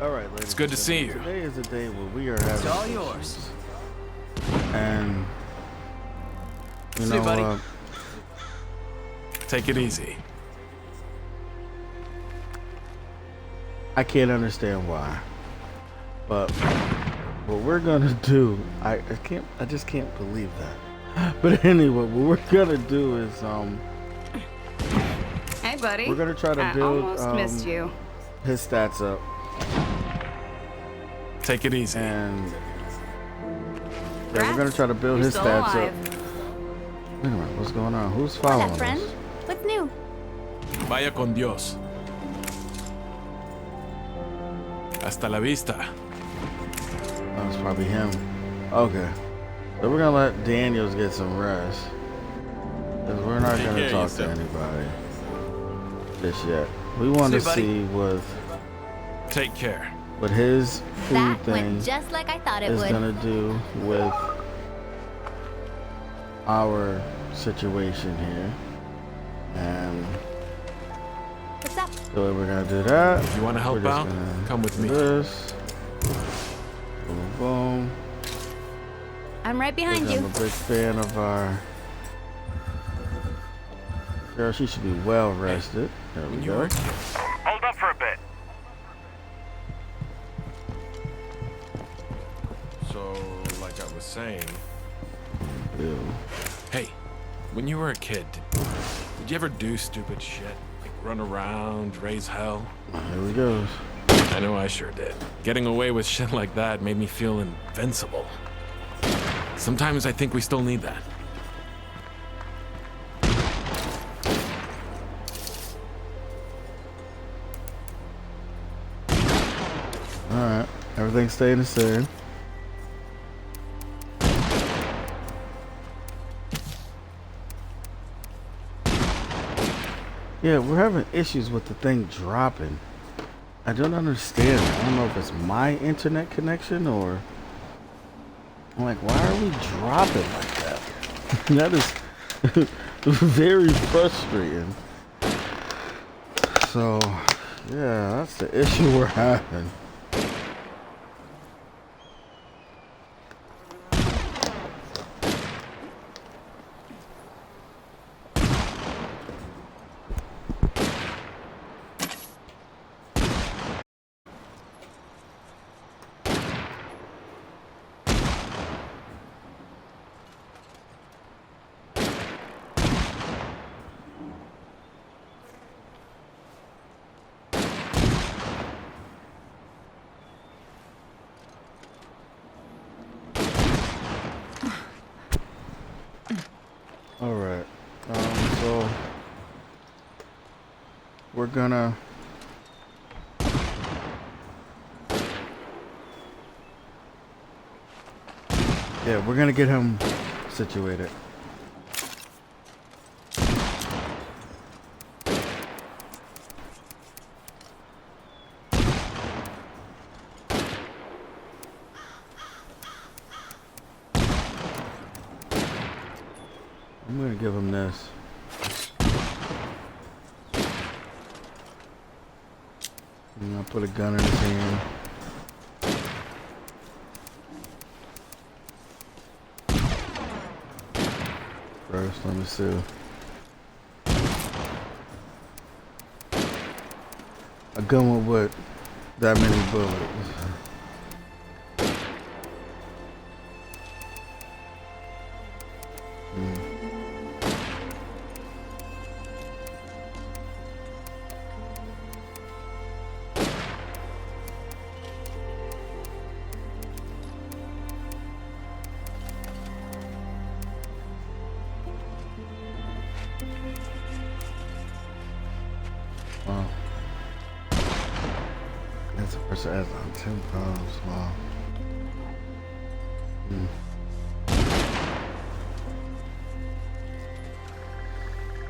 All right, ladies. It's good to see you. Today is a day where we are having. It's all yours. And you See know, you, buddy. Take it easy. I can't understand why, but what we're gonna do, I just can't believe that. But anyway, what we're gonna do is Hey, buddy. we're gonna try to I build almost missed you. his stats up, Take it easy. and yeah, we're gonna try to build You're his still stats alive. up. Wait a minute, what's going on? Who's Hola, following friend. us? What's new? Vaya con Dios. Hasta la vista. Oh, it's probably him. Okay, so we're gonna let Daniels get some rest, because we're not Take gonna care talk of to yourself. anybody just yet. We want to See you, buddy. see Take care. what his food That thing went just like I thought it is would. gonna do with our situation here. And What's up? so we're gonna do that. If you want to help We're just out, gonna come with do me. This. Boom, boom. I'm right behind I'm you. a big fan of our girl. She should be well rested. There we When you were go. a kid, Hold up for a bit. so like I was saying, Ew. hey, when you were a kid, did you ever do stupid shit? Like run around, raise hell? Here we go. I know I sure did. Getting away with shit like that made me feel invincible. Sometimes I think we still need that. All right, everything's staying the same. Yeah, we're having issues with the thing dropping. I don't understand. I don't know if it's my internet connection or I'm like, why are we dropping like that? That is very frustrating. So, yeah, that's the issue we're having. All right. So we're gonna get him situated. I'm gonna give him this. I'm gonna put a gun in his hand. First, let me see. A gun with what? That many bullets. Wow. That's a person adds on 10 pounds. Wow.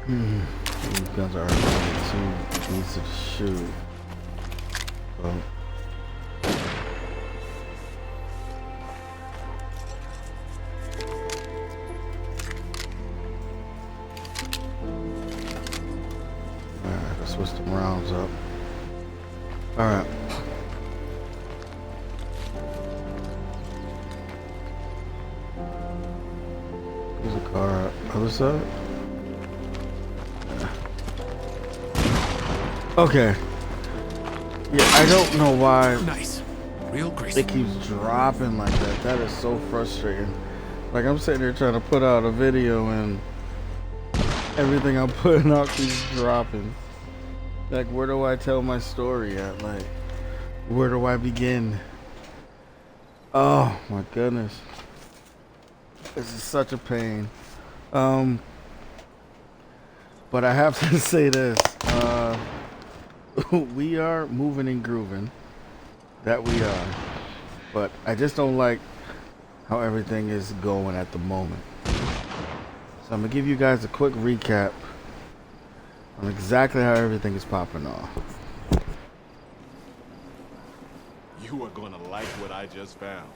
These guns are too easy to shoot. So. Alright, let's switch the rounds up. Alright. Car, other side? Okay. Yeah, I don't know why Nice. Real graceful. it keeps dropping like that. That is so frustrating. Like, I'm sitting here trying to put out a video and everything I'm putting out keeps dropping. Like, where do I tell my story at? Like, where do I begin? Oh my goodness. This is such a pain. But I have to say this. We are moving and grooving. That we are. But I just don't like how everything is going at the moment. So I'm going to give you guys a quick recap on exactly how everything is popping off. You are gonna like what I just found.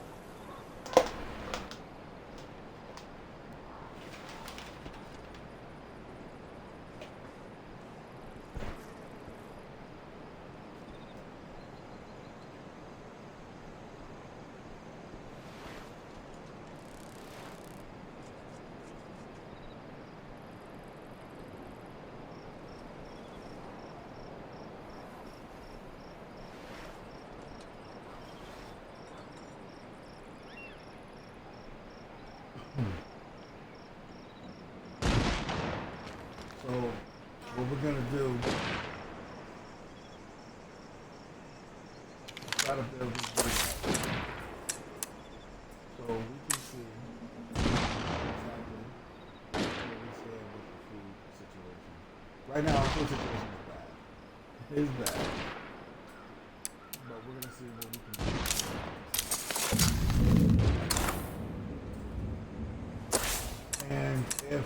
So, what we're gonna do, try to build this bridge. So we can see exactly what we said with the food situation. Right now, our food situation is bad. It is bad. But we're gonna see what we can do. And if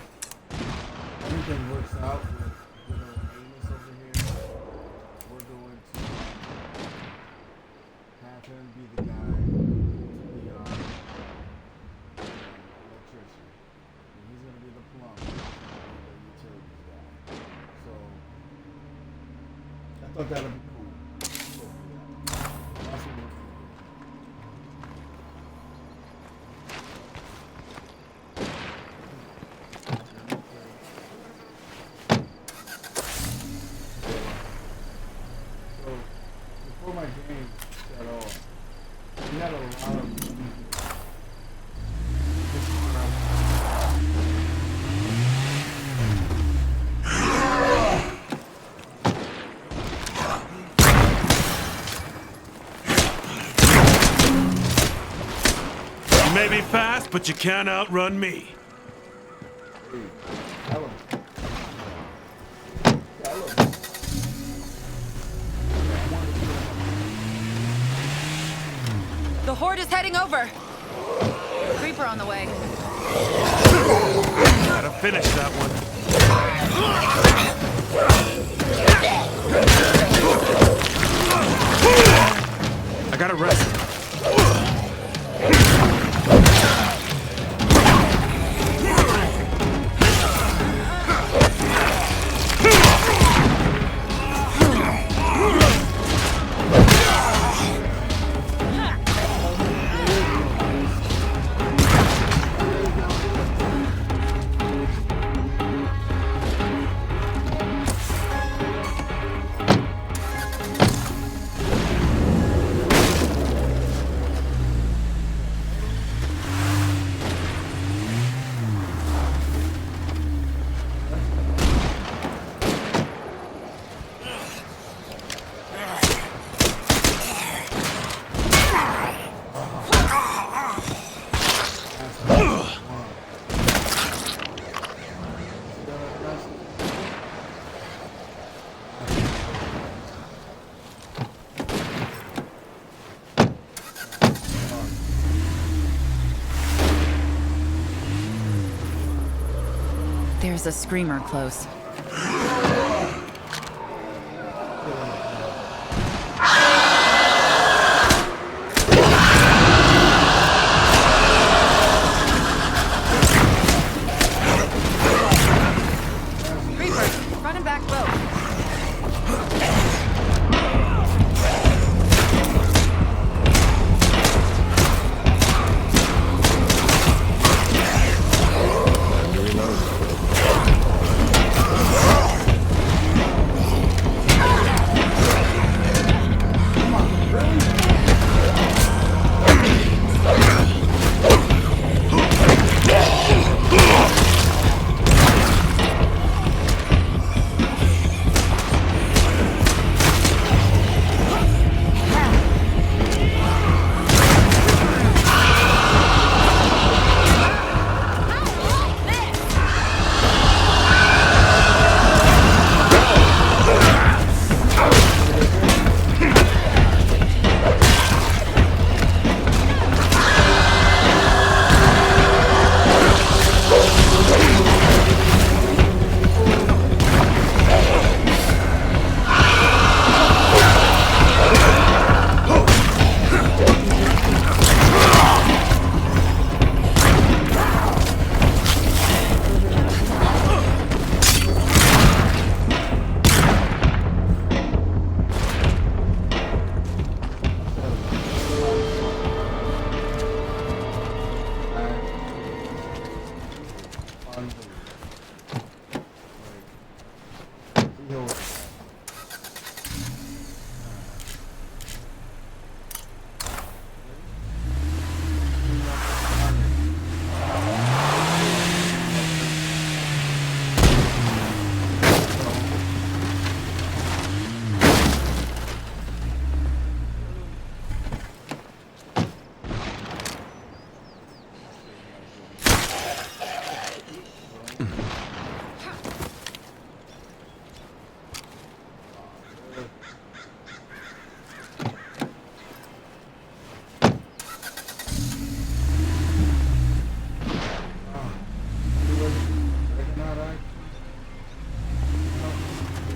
everything works out with good old Amos over here, we're going to have him be the guy to be our electrician. And he's going to be the plumber, the utilities guy. So, I thought that would be cool. So, that's what we're going to do. So, before my game at all, we had a lot of this is what I You may be fast, but you can't outrun me. tell him. Tell him. The horde is heading over. Creeper on the way. Gotta finish that one. I gotta rest. There's a screamer close. Creeper, running back low.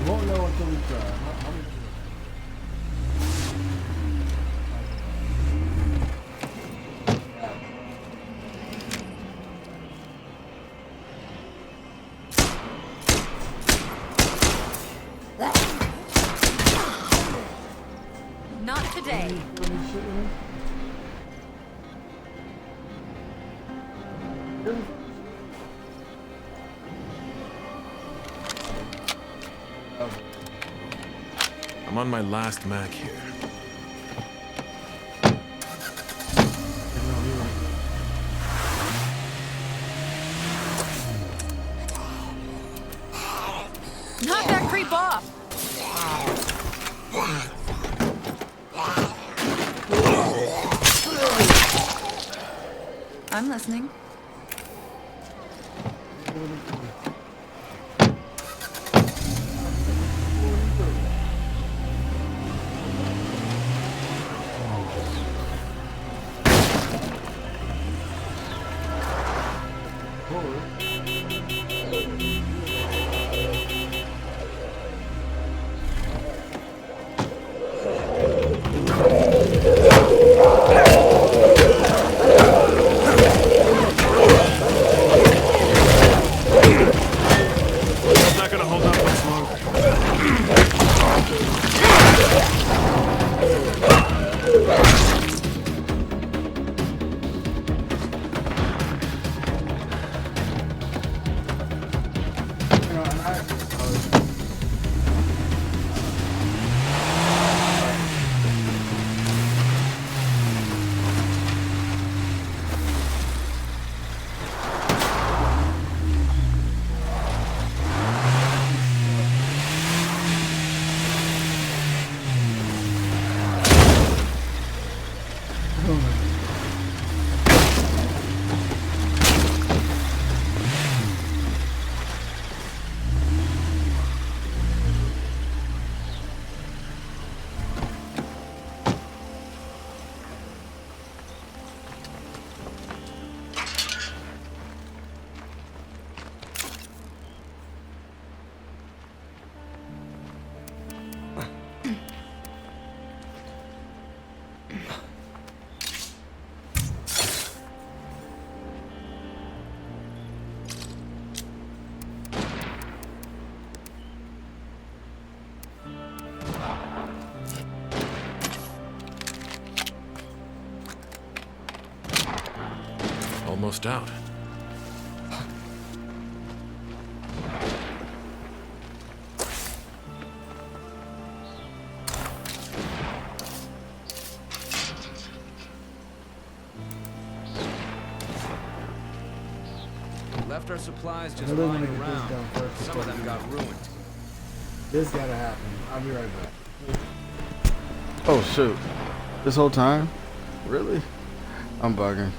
Won't know until we try. Not today. I'm on my last Mac here. Knock that creep off. I'm listening. It's not gonna hold up much longer. Almost out. Left our supplies just really lying wanna get this around. done first Some before of them we got do ruined. This gotta happen. I'll be right back. Oh shoot. This whole time? Really? I'm bugging.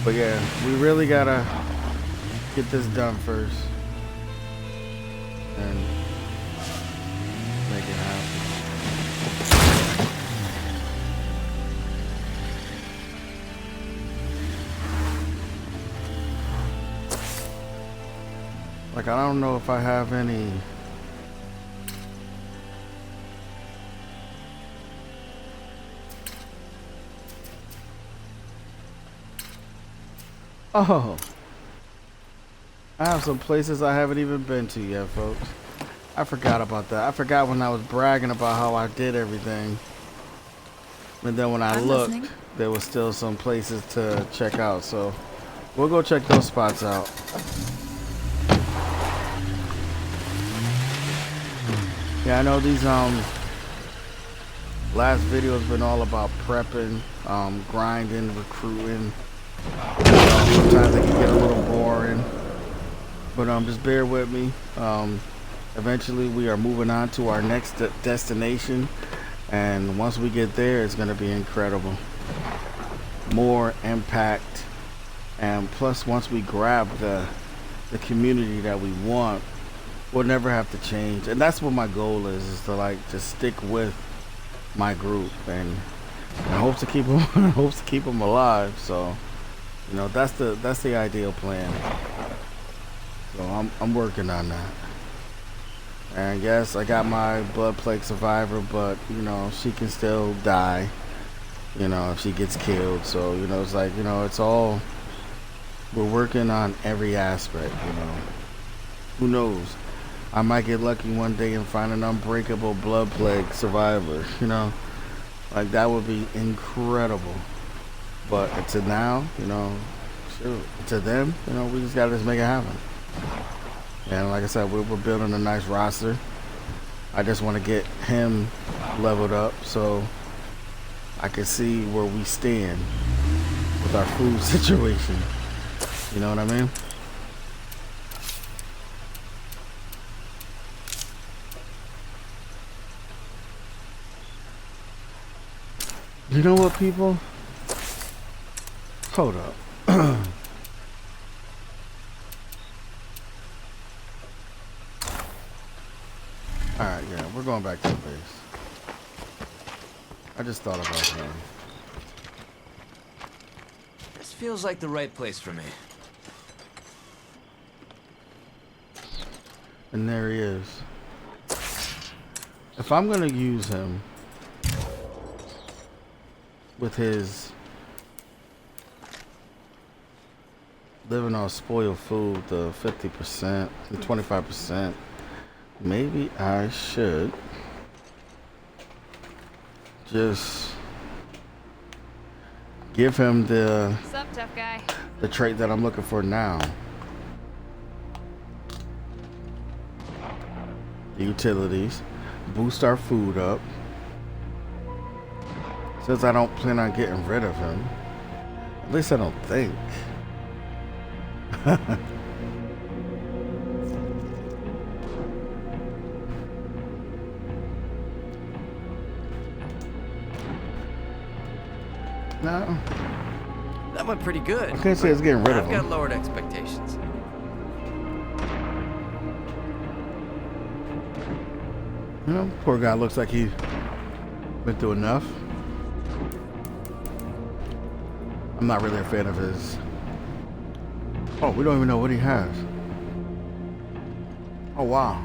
But yeah, we really gotta get this done first. And make it happen. Like, I don't know if I have any. Oh, I have some places I haven't even been to yet, folks. I forgot about that. I forgot when I was bragging about how I did everything. And then when I I'm looked, listening. there was still some places to check out. So We'll go check those spots out. Yeah, I know these last video's been all about prepping, grinding, recruiting. Sometimes it can get a little boring, but just bear with me. Eventually we are moving on to our next destination, and once we get there, it's going to be incredible. More impact, and plus once we grab the community that we want, we'll never have to change. And that's what my goal is to like just stick with my group, and I hope to keep them alive. So you know, that's the ideal plan. So I'm working on that. And yes, I got my blood plague survivor, but you know, she can still die, you know, if she gets killed. So, you know, it's like, you know, it's all, we're working on every aspect, you know. Who knows? I might get lucky one day and find an unbreakable blood plague survivor, you know. Like, that would be incredible. But to now, you know, shoot, to them, you know, we just gotta just make it happen. And like I said, we're building a nice roster. I just want to get him leveled up so I can see where we stand with our food situation. You know what I mean? You know what, people? Hold up. Alright, yeah, we're going back to the base. I just thought about him. This feels like the right place for me. And there he is. If I'm gonna use him with his living on spoiled food, the 50% and 25%, maybe I should just give him the What's up, tough guy? the trait that I'm looking for now. The utilities. Boost our food up. Since I don't plan on getting rid of him. At least I don't think. No. That went pretty good. I can't say it's getting rid of I've got him. lowered expectations. You know, poor guy looks like he's been through enough. I'm not really a fan of his. Oh, we don't even know what he has. Oh, wow.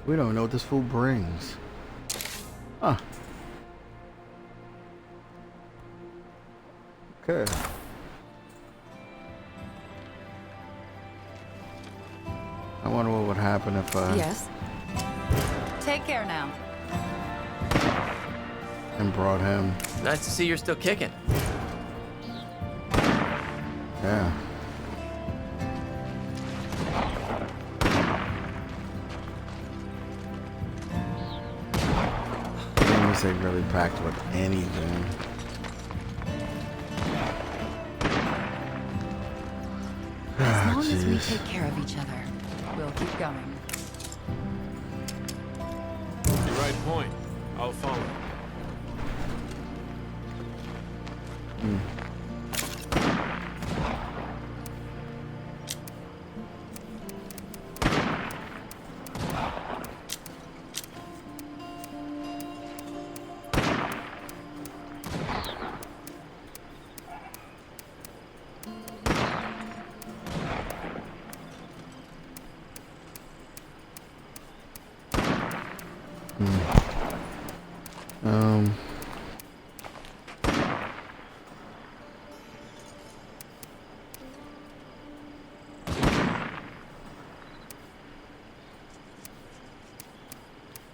We don't even know what this food brings. Huh. Okay. I wonder what would happen if Yes. Take care now. and brought him. Nice to see you're still kicking. Yeah. These ain't really packed with anything. As long as we jeez. take care of each other, we'll keep going. You're right point. I'll follow.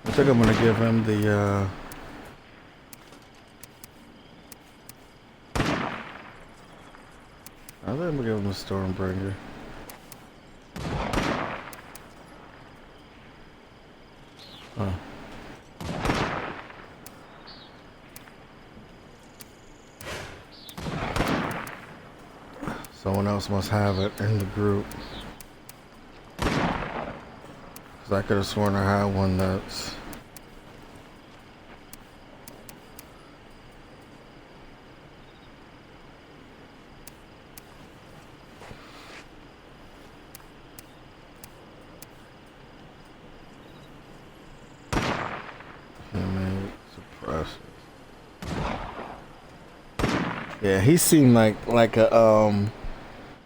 I think I'm gonna give him the I think we'll give him a Stormbringer. Huh. Someone else must have it in the group. Cause I could have sworn I had one that's... Yeah, he seemed like a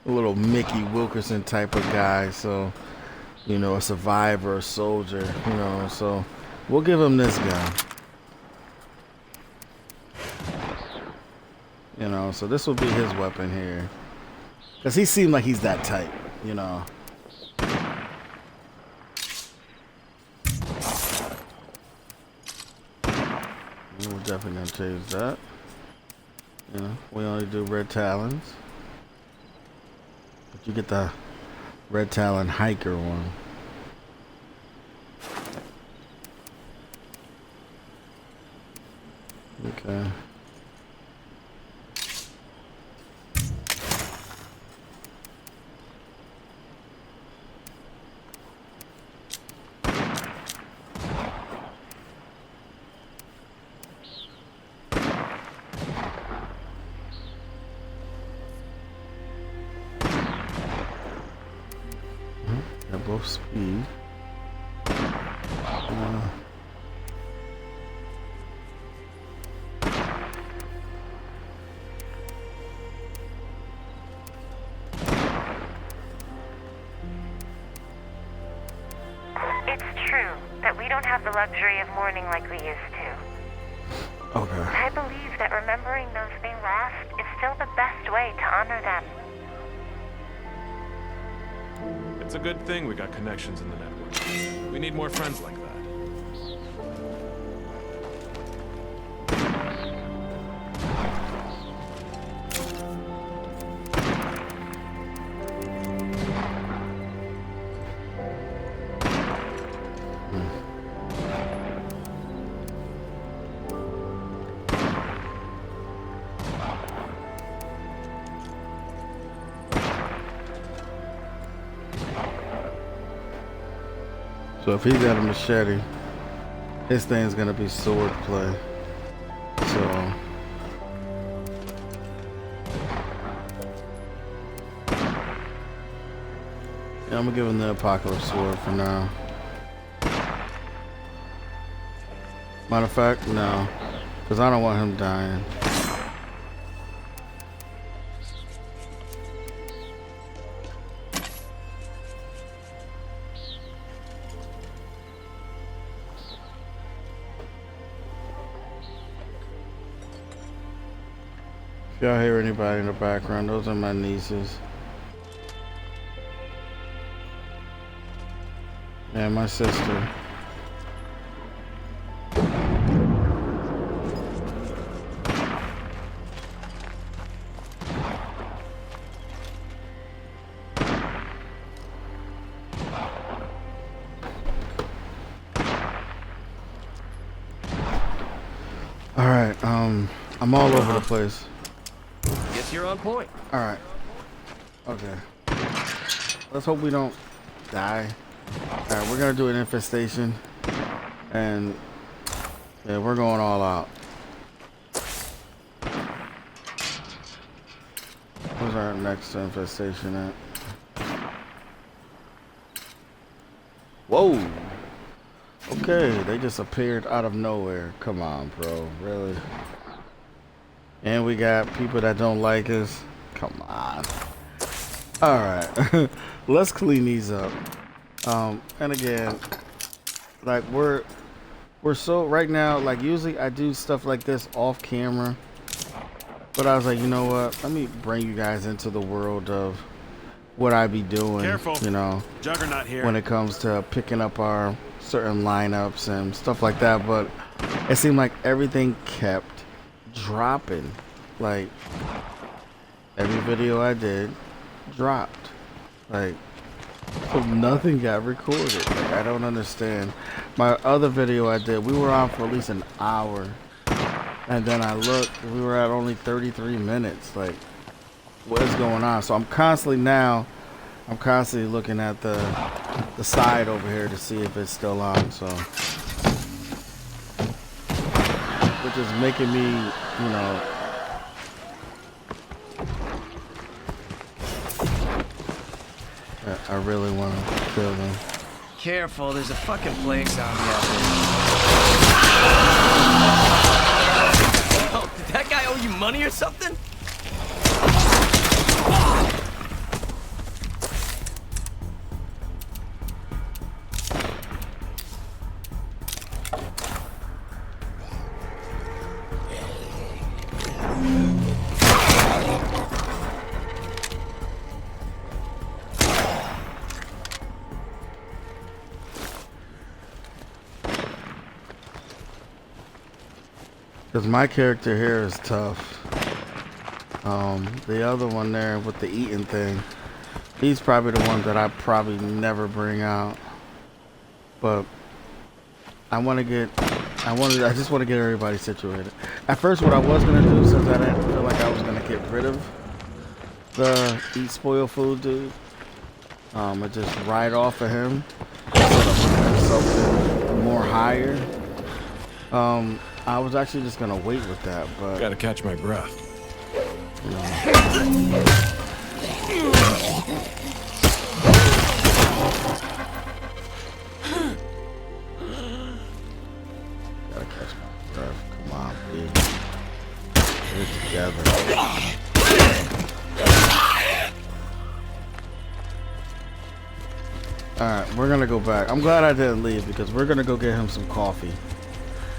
little Mickey Wilkerson type of guy, so you know, a survivor, a soldier, you know, so we'll give him this guy. You know, so this will be his weapon here. Cause he seemed like he's that type, you know. We're definitely gonna change that. You know, we only do red talons. But you get the red talon hiker one. Okay. Both speed. It's true that we don't have the luxury of mourning like we used to. Okay. I believe that remembering those they lost is still the best way to honor them. It's a good thing we got connections in the network. We need more friends like that. So if he got a machete, his thing's gonna be sword play. So yeah, I'm gonna give him the Apocalypse Sword for now. Matter of fact, no, because I don't want him dying. If y'all hear anybody in the background, those are my nieces. And my sister. Alright, I'm all over the place. Guess you're on point. Alright. Okay. Let's hope we don't die. Alright, we're gonna do an infestation. And yeah, we're going all out. Where's our next infestation at? Whoa! Okay, they just appeared out of nowhere. Come on, bro. Really? And we got people that don't like us. Come on. Alright. Let's clean these up. And again, like we're so right now, like usually I do stuff like this off camera. But I was like, you know what? Let me bring you guys into the world of what I be doing. Careful. You know, Juggernaut here. when it comes to picking up our certain lineups and stuff like that. But it seemed like everything kept dropping. Like Every video I did dropped. Like, so nothing got recorded. Like, I don't understand. My other video I did, we were on for at least an hour. And then I looked, we were at only 33 minutes. Like, what is going on? So I'm constantly looking at the side over here to see if it's still on. So, which is making me, you know, I really want to kill them. Careful, there's a fucking plague zombie out there. Oh, did that guy owe you money or something? Because my character here is tough. The other one there with the eating thing, he's probably the one that I probably never bring out. But I just want to get everybody situated. At first, what I was gonna do, since I didn't feel like I was gonna get rid of the eat spoil food dude, I just ride off of him instead of putting something more higher. I was actually just gonna wait with that, but Gotta catch my breath. gotta catch my breath. Come on, B. Get it together. Alright, we're gonna go back. I'm glad I didn't leave because we're gonna go get him some coffee.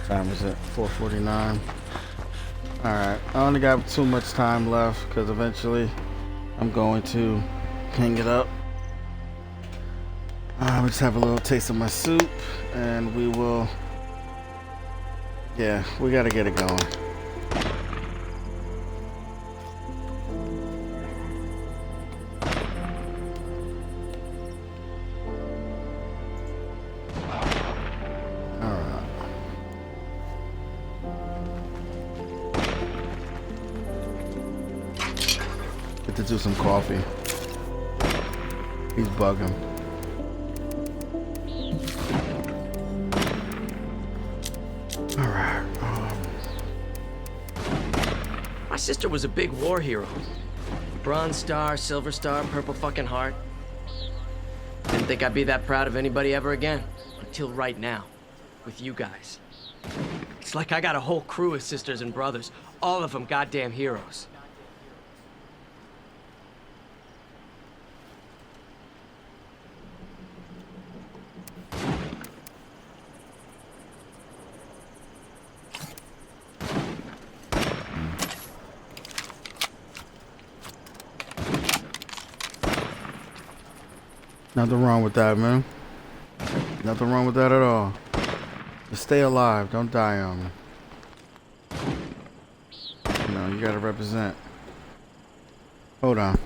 Time is it? 4:49. Alright, I only got too much time left because eventually I'm going to hang it up. We just have a little taste of my soup and we will, yeah, we gotta get it going. To do some coffee. He's bugging. All right. My sister was a big war hero. Bronze Star, Silver Star, Purple fucking Heart. Didn't think I'd be that proud of anybody ever again. Until right now. With you guys. It's like I got a whole crew of sisters and brothers. All of them goddamn heroes. Nothing wrong with that, man. Nothing wrong with that at all. Just stay alive. Don't die on me. You know, you gotta represent. Hold on.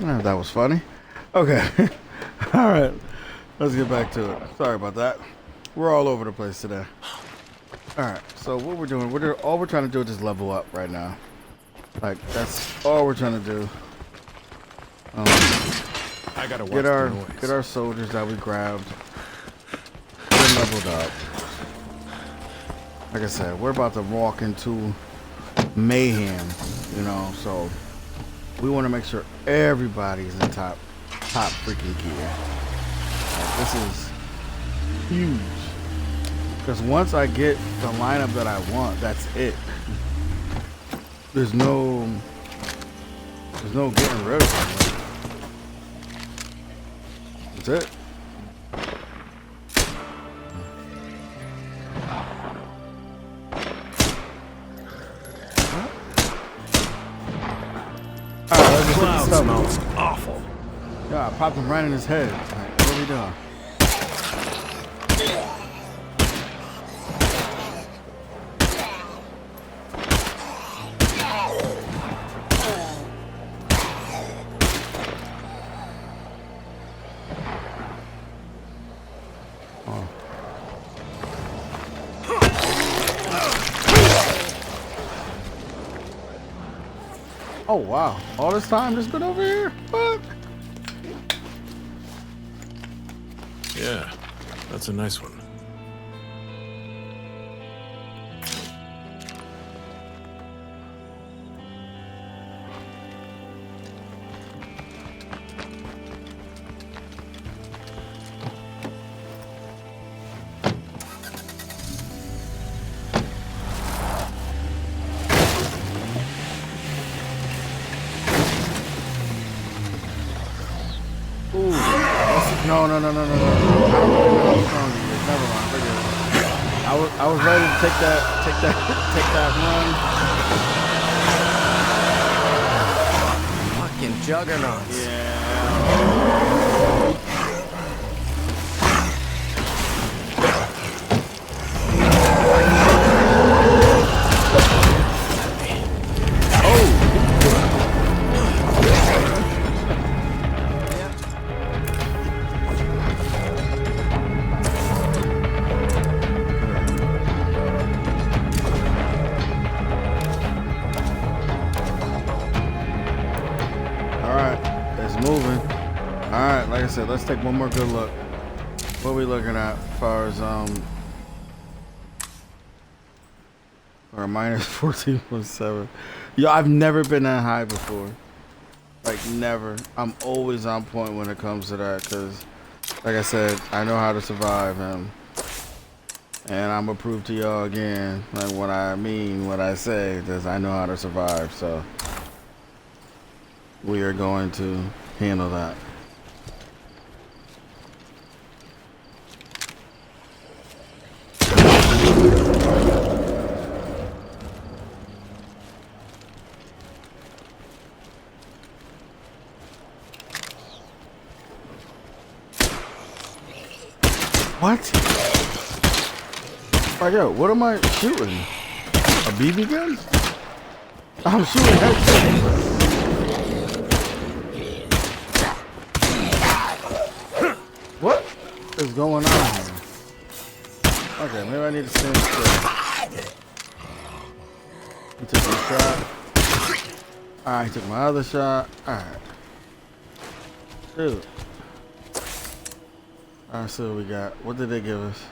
Oh, that was funny. Okay. All right. Let's get back to it. Sorry about that. We're all over the place today. All right. So what we're doing, all we're trying to do is just level up right now. Like, that's all we're trying to do. I gotta watch Get the noise. our soldiers that we grabbed. Get them leveled up. Like I said, we're about to walk into mayhem, you know, so we want to make sure everybody's in top freaking gear. Like, this is huge. Because once I get the lineup that I want, that's it. There's no getting rid of them. That's it. Alright, let's just Cloud put the smells stuff. awful. Yeah, I popped him right in his head. Like, what are we doing? Oh wow! All this time just been over here? Fuck! Yeah, that's a nice one. Ooh. No. I don't really know how strong he is. Never mind. Forget it. I was ready to take that run. Fucking juggernauts. Yeah. Moving. Alright, like I said, let's take one more good look. What are we looking at as far as or minus 14.7. Yo, I've never been that high before. Like never. I'm always on point when it comes to that, because like I said, I know how to survive him. And I'm gonna prove to y'all again, like what I mean, what I say, is I know how to survive, so we are going to handle that. What? Oh, yo, what am I shooting? A BB gun? I'm shooting headshots. What is going on here? Okay, maybe I need to stand still. He took my shot. Alright, he took my other shot. Alright. Dude. Alright, so what we got. What did they give us?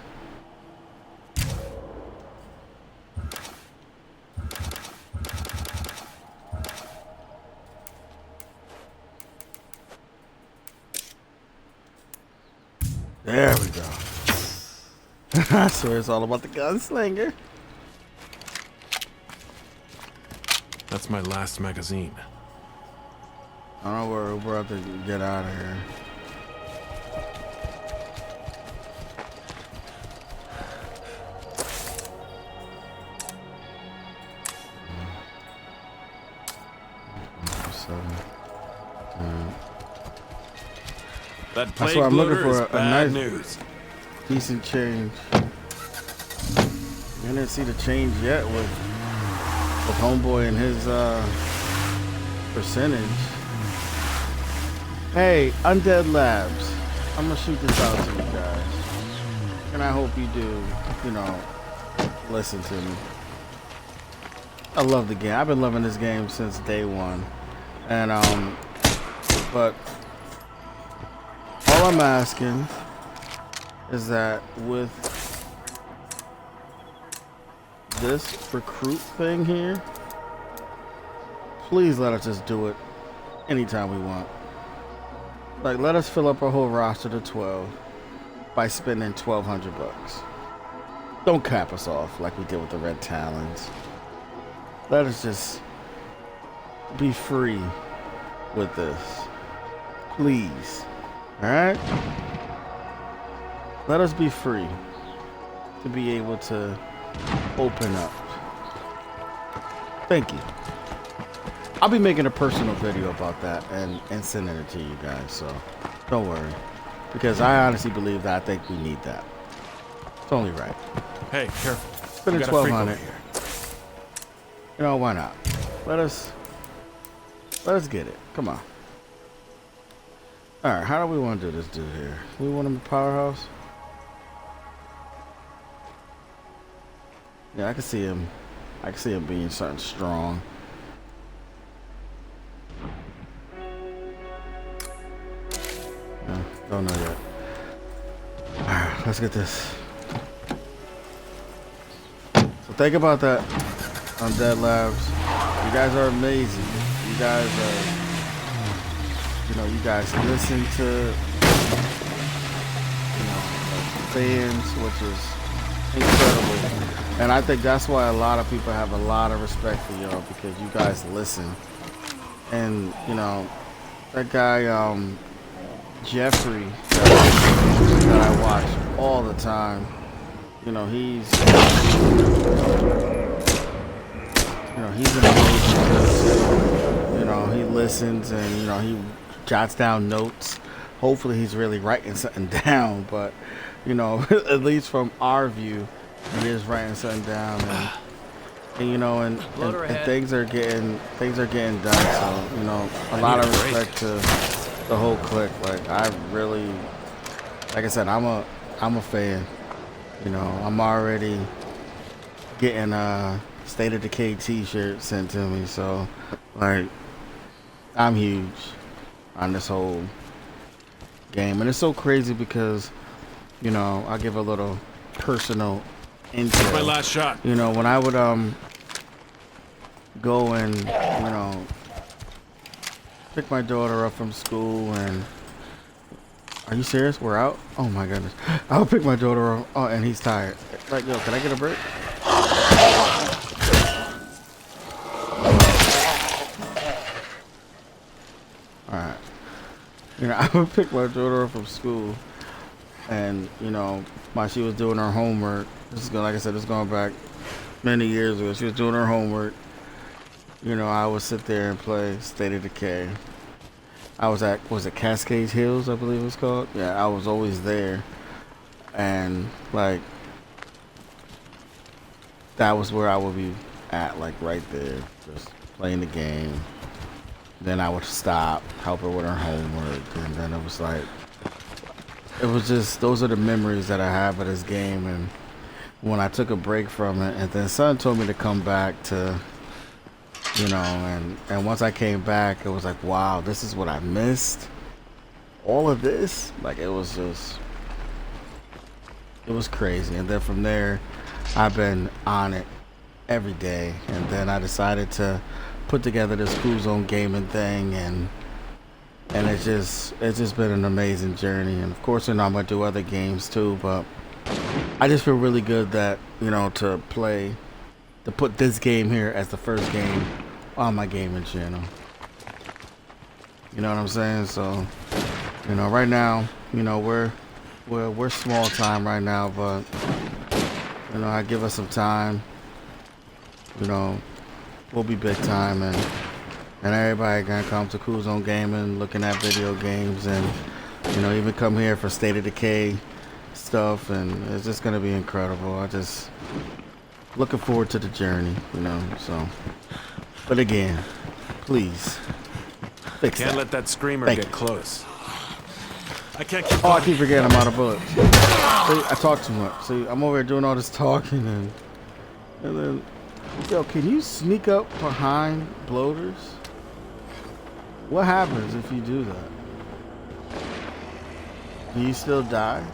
There we go. I swear it's all about the gunslinger. That's my last magazine. I don't know where we're about to get out of here. That That's plague why I'm looking bloater for is a bad nice- news. Decent change. I didn't see the change yet with Homeboy and his percentage. Hey, Undead Labs, I'm gonna shoot this out to you guys, and I hope you do, you know, listen to me. I love the game. I've been loving this game since day one. And but all I'm asking is that with this recruit thing here, please let us just do it anytime we want. Like, let us fill up our whole roster to 12 by spending $1,200. Don't cap us off like we did with the Red Talons. Let us just be free with this. Please. Alright? Let us be free to be able to open up. Thank you. I'll be making a personal video about that and sending it to you guys, so don't worry. Because I honestly believe that I think we need that. It's only right. Hey, careful. Spending We got a freak $1,200. over here. You know, why not? Let us get it. Come on. Alright, how do we want to do this dude here? We want him a powerhouse? Yeah, I can see him. I can see him being something strong. No, don't know yet. Alright, let's get this. So think about that on Dead Labs. You guys are amazing. You guys are, you guys listen to, fans, which is incredible. And I think that's why a lot of people have a lot of respect for y'all, because you guys listen. And, that guy, Jeffrey, that I watch all the time, he's amazing. He listens and, he jots down notes. Hopefully he's really writing something down, but, at least from our view, he is writing something down, and things are getting done. So, a lot of respect to the whole clique. Like, I really, like I said, I'm a fan. I'm already getting a State of Decay t-shirt sent to me, so like, I'm huge on this whole game. And it's so crazy because, I'll give a little personal intel. That's my last shot. When I would go and, pick my daughter up from school, and are you serious? We're out? Oh my goodness. I'll pick my daughter up. Oh, and he's tired. Like, yo, can I get a break? Alright. I would pick my daughter up from school, and, while she was doing her homework, like I said, this is going back many years ago. She was doing her homework. I would sit there and play State of Decay. I was it Cascade Hills, I believe it's called? Yeah, I was always there. And, like, that was where I would be at, like, right there, just playing the game. Then I would stop, help her with her homework, and then it was just, those are the memories that I have of this game. And when I took a break from it, and then son told me to come back to, and once I came back, it was like, wow, this is what I missed. All of this, like, it was crazy. And then from there, I've been on it every day. And then I decided to put together this Kool Zone gaming thing, and it's just been an amazing journey. And of course, I'm gonna do other games too, but I just feel really good that, to put this game here as the first game on my gaming channel. You know what I'm saying? So, right now, we're small time right now, but I give us some time. We'll be big time, and everybody gonna come to Kool Zone Gaming, looking at video games, and even come here for State of Decay stuff, and it's just gonna be incredible. I just looking forward to the journey, so. But again, please fix Can't that. let that screamer Thank get you. close. I can't keep Oh, I going. keep forgetting I'm out of bullets. See, I talk too much. See, I'm over here doing all this talking, and then Yo, can you sneak up behind bloaters? What happens if you do that? Do you still die?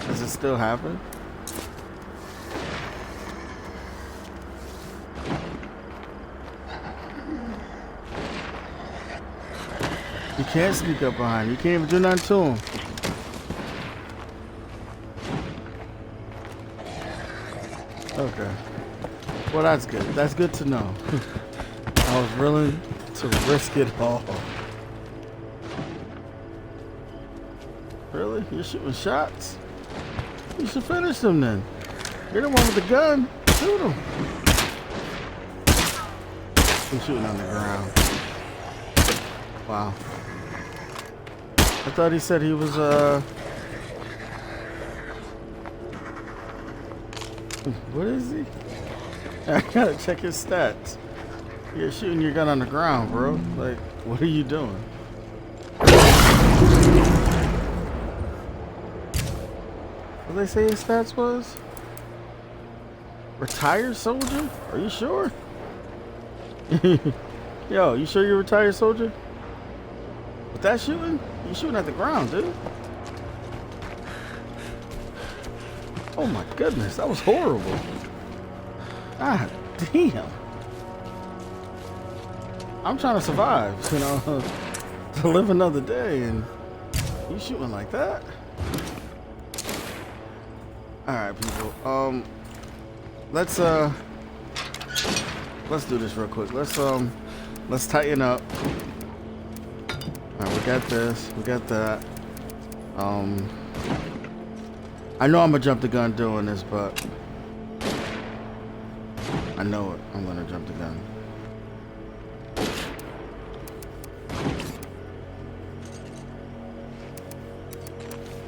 Does it still happen? You can't sneak up behind him. You can't even do nothing to him. Okay. Well, that's good. That's good to know. I was willing to risk it all. Really? You're shooting shots? You should finish them then. You're the one with the gun. Shoot him. I'm shooting on the ground. Wow. I thought he said he was, what is he? I gotta check his stats. You're shooting your gun on the ground, bro. Like, what are you doing? What did they say his stats was? Retired soldier? Are you sure? Yo, you sure you're a retired soldier? With that shooting? You shooting at the ground, dude. Oh my goodness, that was horrible. God damn. I'm trying to survive, you know, to live another day, and you shooting like that? Alright, people. Let's do this real quick. Let's tighten up. Alright, we got this. We got that. I know I'm gonna jump the gun doing this, but I know it. I'm gonna jump the gun.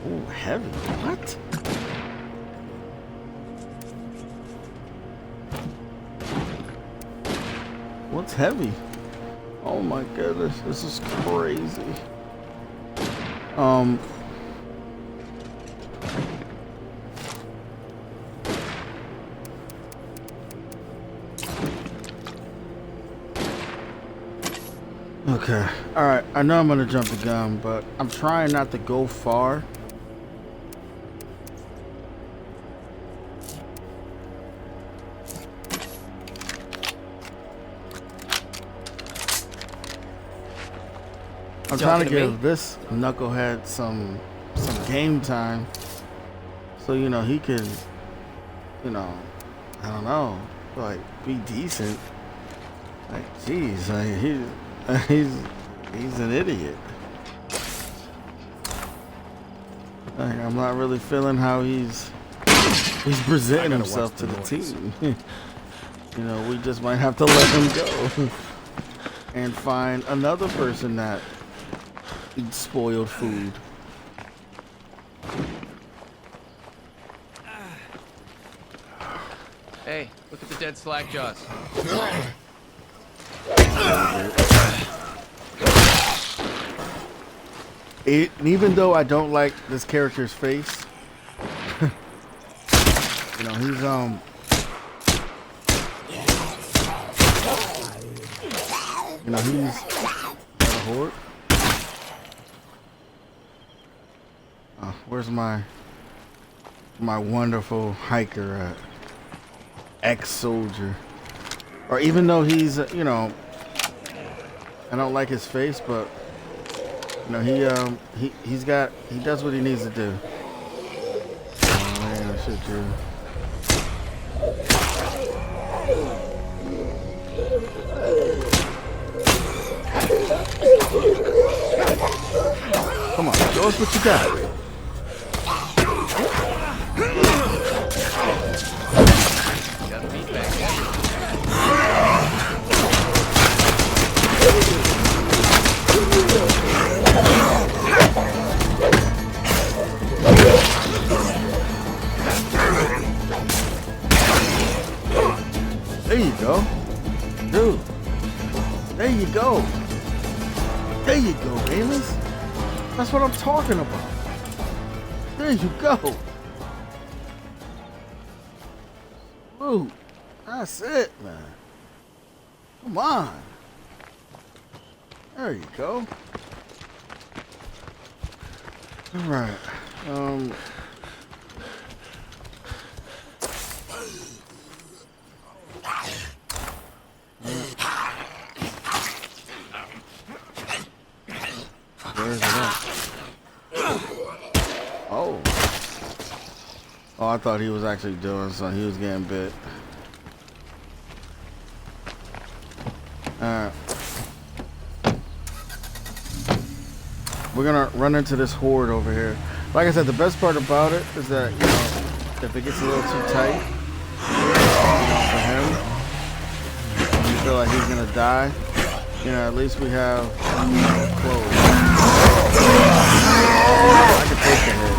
Ooh, heavy. What? What's heavy? Oh my goodness, this is crazy. Okay. Alright, I know I'm gonna jump the gun, but I'm trying not to go far. I'm trying to give this knucklehead some game time, so you know he can, you know, I don't know, like be decent. Like, jeez, like he's an idiot. Like, I'm not really feeling how he's presenting himself to the team. You know, we just might have to let him go and find another person that eat spoiled food. Hey, look at the dead slack jaws. Even though I don't like this character's face, you know, he's you know, he's a horde. Where's my wonderful hiker at? Ex-soldier. Or even though he's, you know, I don't like his face, but you know, he does what he needs to do. Oh man, I should do. Come on, show us what you got. There you go. Dude. There you go. There you go, Amos. That's what I'm talking about. There you go. Ooh. That's it, man. Come on. There you go. All right. Where is it at? Oh. Oh, I thought he was actually doing something. He was getting bit. Alright. We're gonna run into this horde over here. Like I said, the best part about it is that, you know, if it gets a little too tight for him, and you feel like he's gonna die, you know, at least we have clothes. I can take the hit.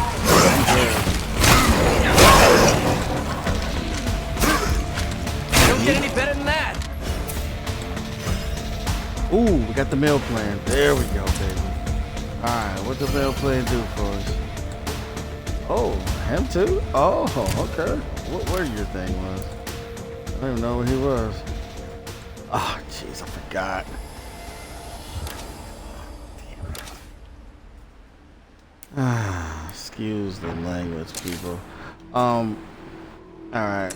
Don't get any better than that. Ooh, we got the meal plan. There we go, baby. Alright, what the meal plan do for us? Oh, him too? Oh, okay. Where your thing was? I don't even know where he was. Oh, jeez, I forgot. Excuse the language, people. Alright.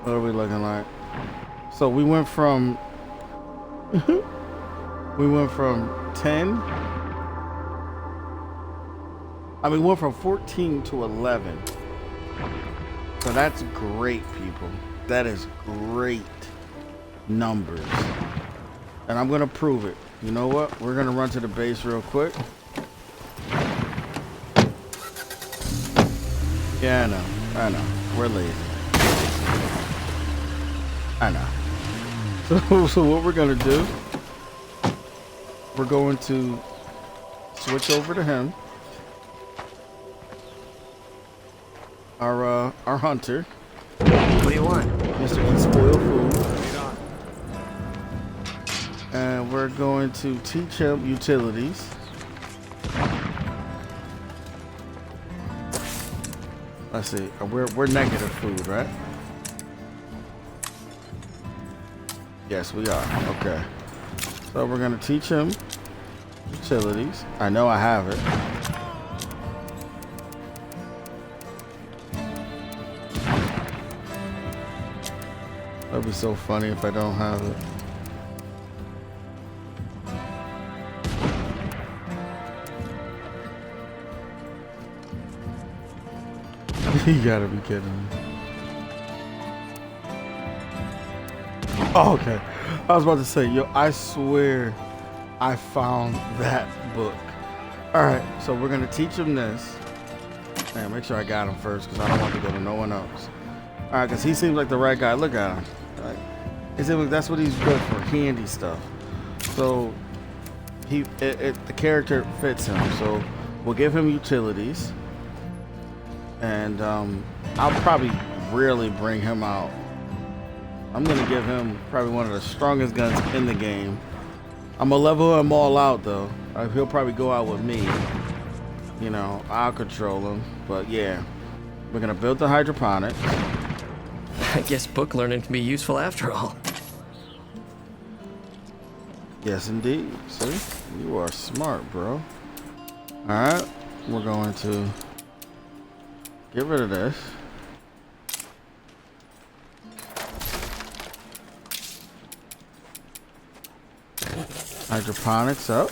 What are we looking like? So we went from 10. We went from 14 to 11. So that's great, people. That is great numbers. And I'm gonna prove it. You know what? We're gonna run to the base real quick. Yeah, I know. We're lazy. I know. So what we're gonna do? We're going to switch over to him. Our hunter. What do you want? Mr. Eat Spoil Food. And we're going to teach him utilities. Let's see. We're negative food, right? Yes, we are. Okay. So we're gonna teach him utilities. I know I have it. That'd be so funny if I don't have it. You gotta be kidding me. Oh, okay. I was about to say, yo, I swear I found that book. Alright, so we're gonna teach him this. Man, make sure I got him first because I don't want to go to no one else. Alright, because he seems like the right guy. Look at him. Right? It seems like that's what he's good for, handy stuff. So the character fits him. So we'll give him utilities. And I'll probably really bring him out. I'm gonna give him probably one of the strongest guns in the game. I'm gonna level him all out though. He'll probably go out with me. You know, I'll control him. But yeah, we're gonna build the hydroponics. I guess book learning can be useful after all. Yes, indeed. See, you are smart, bro. All right, we're going to get rid of this. Hydroponics up.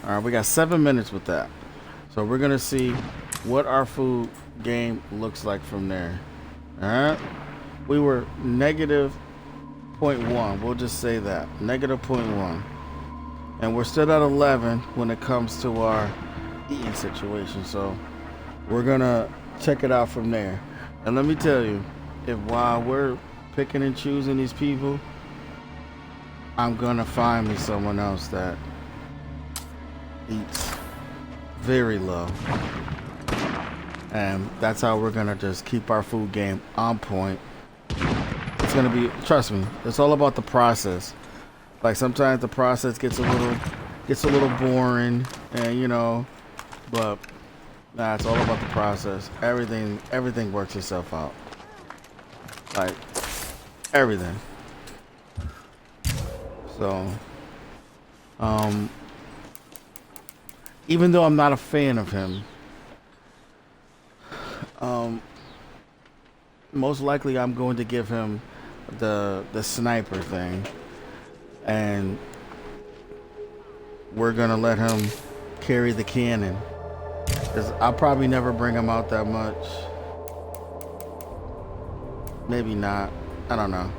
All right, we got 7 minutes with that. So we're gonna see what our food game looks like from there. All right, we were negative 0.1. We'll just say that negative 0.1, and we're still at 11 when it comes to our eating situation. So we're gonna check it out from there. And let me tell you, if while we're picking and choosing these people, I'm gonna find me someone else that eats very low, and that's how we're gonna just keep our food game on point. It's gonna be, trust me, it's all about the process. Like sometimes the process gets a little boring, and you know, but Nah, it's all about the process. Everything works itself out. Like everything. So, even though I'm not a fan of him, most likely I'm going to give him the sniper thing, and we're gonna let him carry the cannon. Cause I'll probably never bring him out that much. Maybe not. I don't know.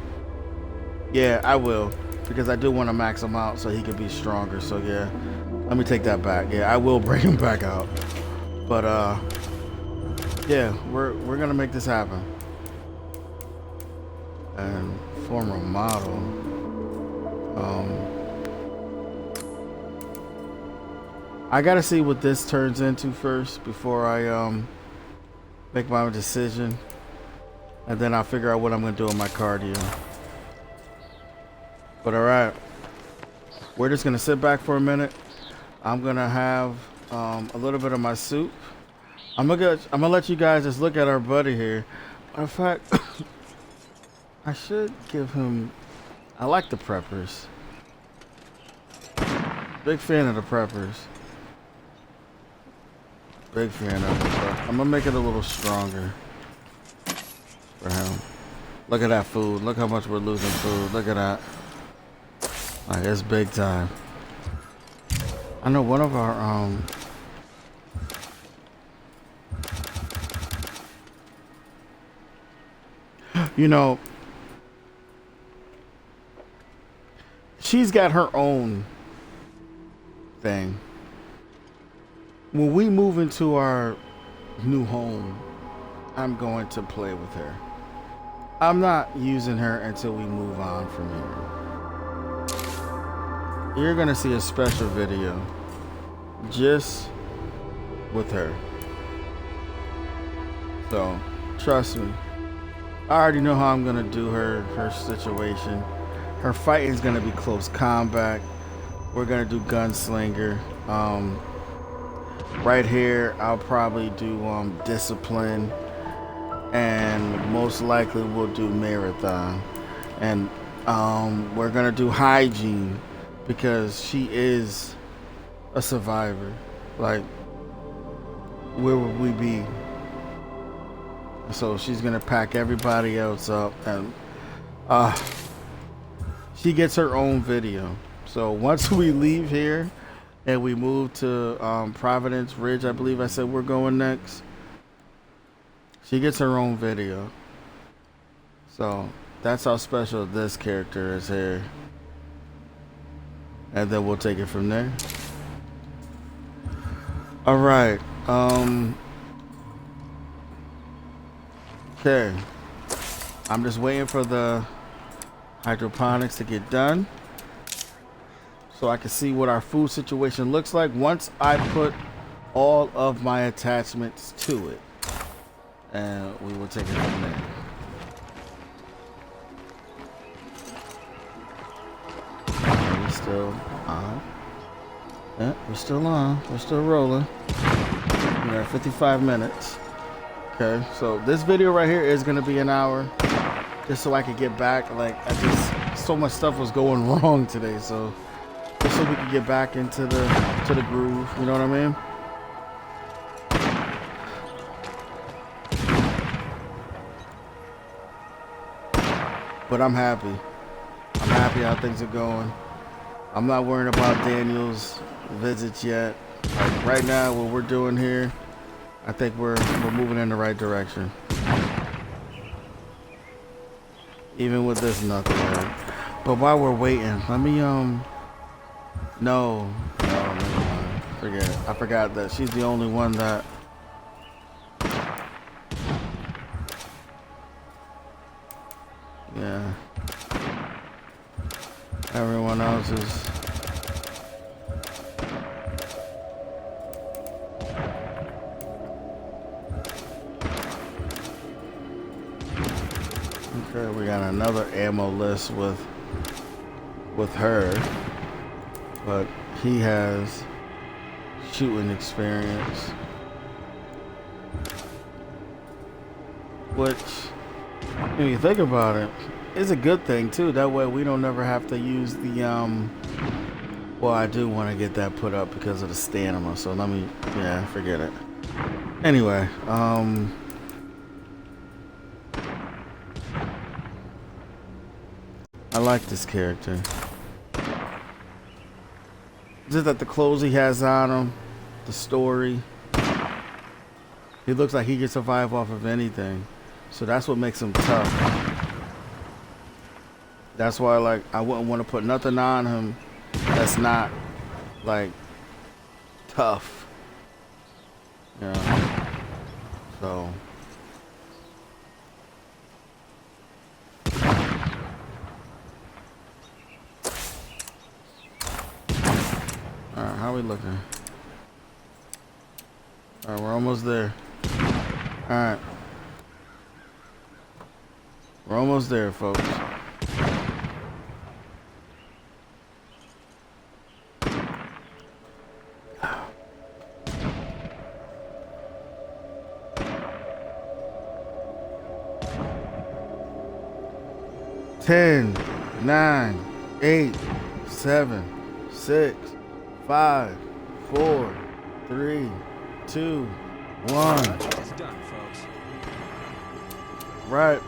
Yeah, I will, because I do want to max him out so he can be stronger. So yeah, let me take that back. Yeah, I will bring him back out. But yeah, we're gonna make this happen. And former model. I gotta see what this turns into first before I make my decision, and then I'll figure out what I'm gonna do with my cardio. But all right, we're just gonna sit back for a minute. I'm gonna have a little bit of my soup. I'm gonna let you guys just look at our buddy here. Matter of fact, I should give him. I like the preppers. Big fan of the preppers. Big fan of it. So I'm gonna make it a little stronger for him. Look at that food. Look how much we're losing food. Look at that. Like, it's big time. I know one of our you know, she's got her own thing. When we move into our new home, I'm going to play with her. I'm not using her until we move on from here. You're gonna see a special video just with her. So trust me, I already know how I'm gonna do her situation. Her fighting is gonna be close combat. We're gonna do gunslinger. Right here, I'll probably do discipline, and most likely we'll do marathon, and we're gonna do hygiene because she is a survivor. Like, where would we be? So she's gonna pack everybody else up, and she gets her own video. So once we leave here and we move to Providence Ridge, I believe I said we're going next, she gets her own video. So that's how special this character is here. And then we'll take it from there. All right. Okay. I'm just waiting for the hydroponics to get done so I can see what our food situation looks like once I put all of my attachments to it, and we will take it from there. Are we still on? Yeah, we're still on. We're still rolling. We're at 55 minutes. Okay, so this video right here is gonna be an hour, just so I could get back. Like, so much stuff was going wrong today, so just so we could get back into the groove. You know what I mean? But I'm happy. I'm happy how things are going. I'm not worrying about Daniel's visits yet. Like, right now, what we're doing here, I think we're moving in the right direction. Even with this knucklehead. But while we're waiting, let me no, never mind. Forget it. I forgot that she's the only one that yeah. Everyone else is okay. We got another ammo list with her, but he has shooting experience. which, when you think about it, is a good thing too. That way we don't never have to use the well, I do want to get that put up because of the stamina, so let me, yeah, forget it. Anyway, I like this character. Just that the clothes he has on him, the story. He looks like he can survive off of anything. So that's what makes him tough. That's why, like, I wouldn't want to put nothing on him that's not, like, tough. You know? So. Alright, how we looking? Alright, we're almost there. Alright. We're almost there, folks. Ten, 9, 8, 7, 6, 5, 4, 3, 2, 1. It's done, folks. Right.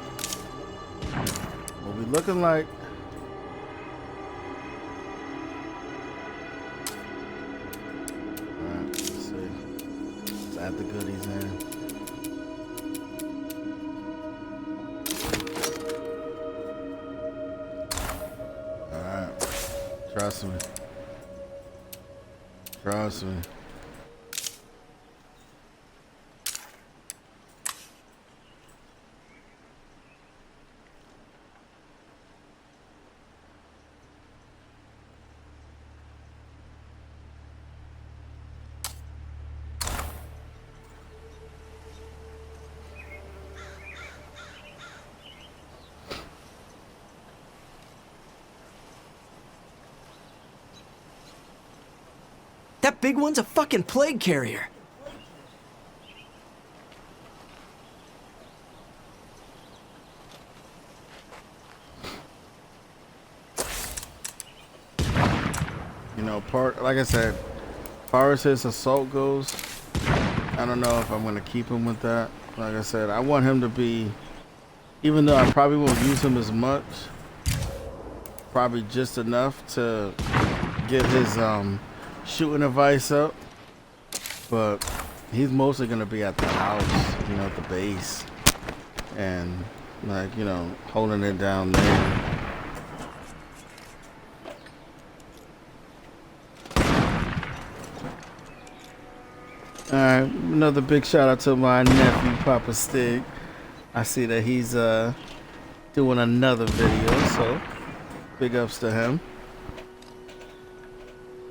What we looking like? Alright, let's see. Let's add the goodies in. Alright. Trust me. Trust me. That big one's a fucking plague carrier. You know, like I said, as far as his assault goes, I don't know if I'm gonna keep him with that. Like I said, I want him to be, even though I probably won't use him as much, probably just enough to get his shooting device up, but he's mostly gonna be at the house, you know, at the base, and like, you know, holding it down there. Alright, another big shout out to my nephew Papa Stig. I see that he's doing another video, so big ups to him.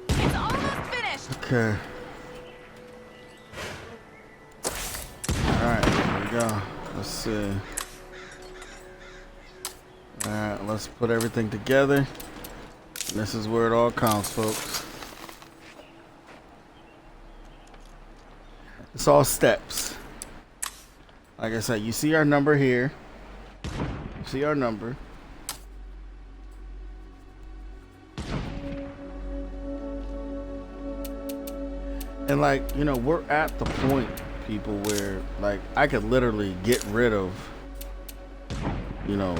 It's almost finished. Okay. Alright, here we go. Let's see. Alright, let's put everything together. This is where it all counts, folks. It's all steps. Like I said, you see our number here. You see our number. And like, you know, we're at the point, people, where like I could literally get rid of, you know,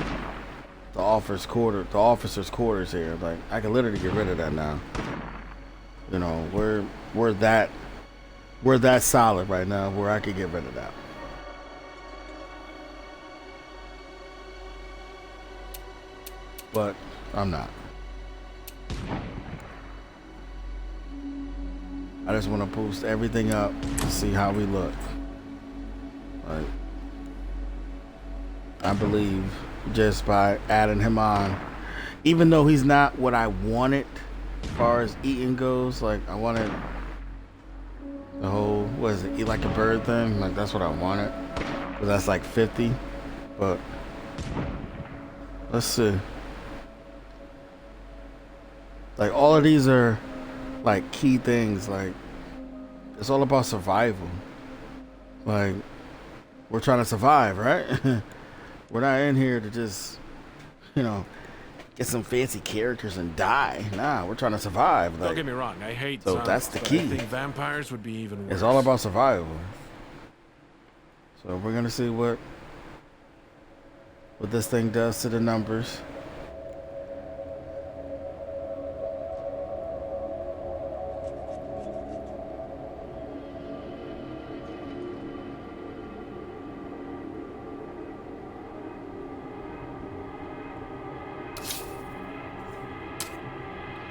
the officer's quarters here. Like I could literally get rid of that now. You know, we're that solid right now where I could get rid of that. But I'm not. I just want to boost everything up to see how we look. Like, I believe just by adding him on, even though he's not what I wanted as far as eating goes, like I wanted the whole, what is it, eat like a bird thing? Like that's what I wanted. But that's like 50. But let's see. Like all of these are like key things. Like it's all about survival. Like we're trying to survive, right? We're not in here to just, you know, get some fancy characters and die. Nah, we're trying to survive. Like, Don't get me wrong, I hate so zombies, that's the but key. I think vampires would be even worse. It's all about survival. So we're gonna see what this thing does to the numbers.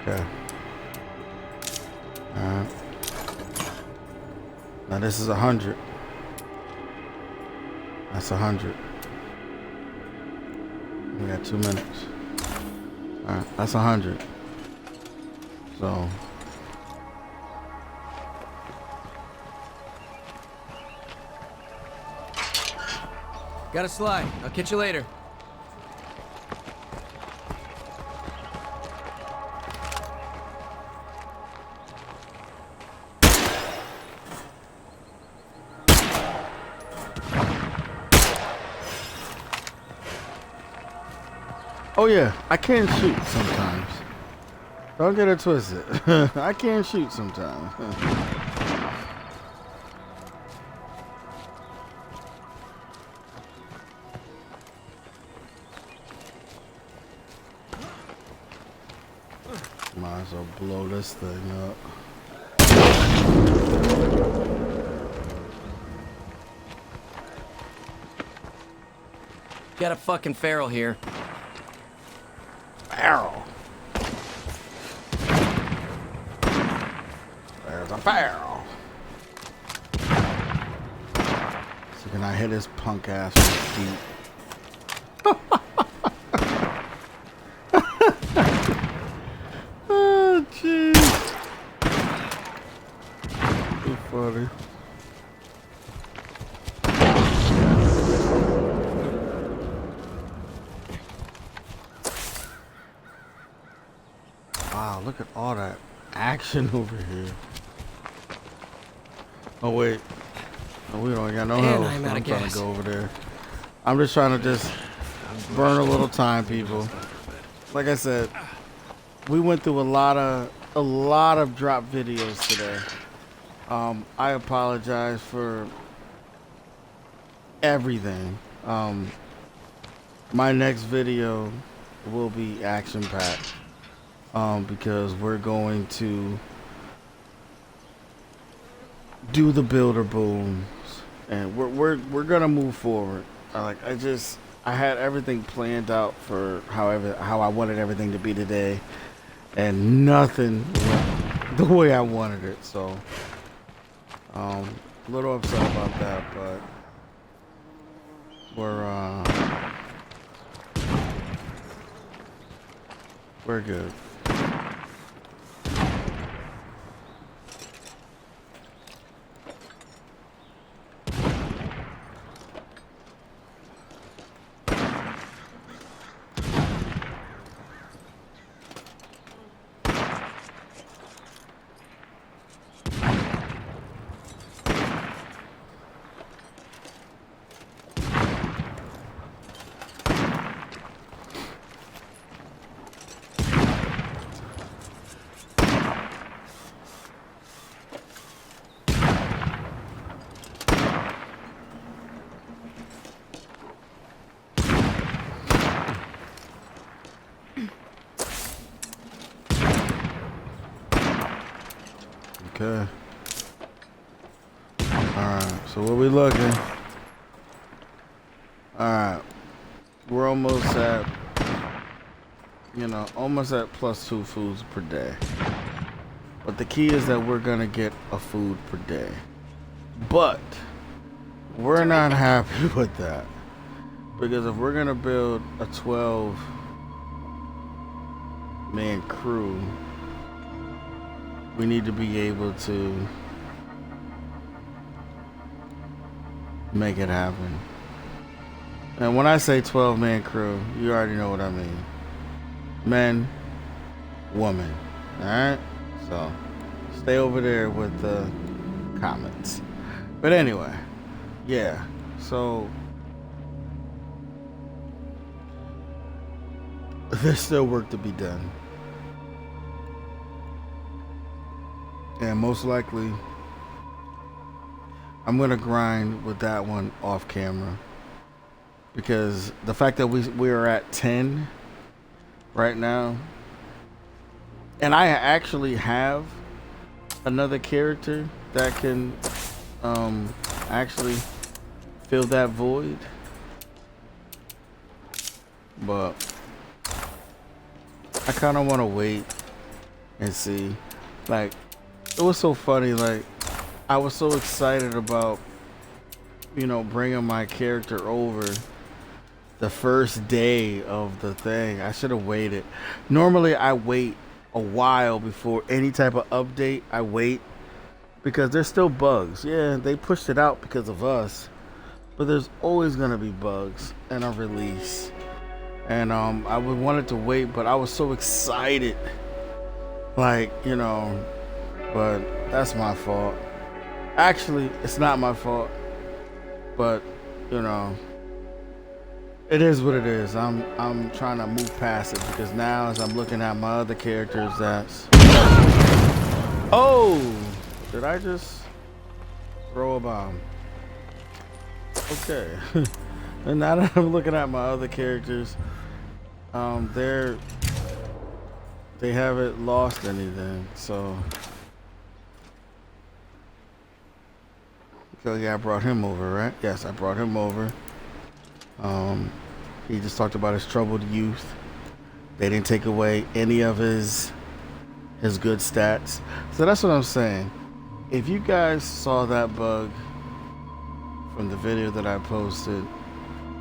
Okay. Alright. Now this is 100. That's 100. We got 2 minutes. Alright, that's 100. So Gotta slide. I'll catch you later. oh yeah, I can shoot sometimes. Don't get it twisted. I can shoot sometimes. Might as well blow this thing up. Got a fucking feral here. Feral. There's a feral. So can I hit his punk ass with feet? Oh, jeez. Too funny. Wow, look at all that action over here. Oh wait. Oh, we don't got no And health. I'm out of trying gas. to go over there. I'm just trying to just burn a little time, people. Like I said, we went through a lot of drop videos today. I apologize for everything. My next video will be action packed. Because we're going to do the builder booms, and we're gonna move forward. I had everything planned out for how I wanted everything to be today, and nothing went the way I wanted it. So, a little upset about that, but we're good. Okay. Alright, so what we looking? Alright. We're almost at, almost at +2 foods per day. But the key is that we're gonna get a food per day. But we're not happy with that. Because if we're gonna build a 12-man crew, we need to be able to make it happen. And when I say 12-man crew, you already know what I mean. Men, woman. Alright? So, stay over there with the comments. But anyway, yeah. So there's still work to be done. And most likely I'm gonna grind with that one off camera. Because the fact that we are at 10 right now, and I actually have another character that can actually fill that void, but I kind of want to wait and see. Like, it was so funny, like I was so excited about, you know, bringing my character over the first day of the thing. I should have waited. Normally I wait a while before any type of update. I wait because there's still bugs. Yeah, they pushed it out because of us, but there's always gonna be bugs in a release. And I would wanted to wait, but I was so excited, like, you know. But that's my fault. Actually, it's not my fault, but you know, it is what it is. I'm trying to move past it, because now as I'm looking at my other characters, that's... Oh! Did I just throw a bomb? Okay. And now that I'm looking at my other characters, they haven't lost anything, so... So yeah, I brought him over, right? Yes, I brought him over. He just talked about his troubled youth. They didn't take away any of his good stats. So that's what I'm saying. If you guys saw that bug from the video that I posted,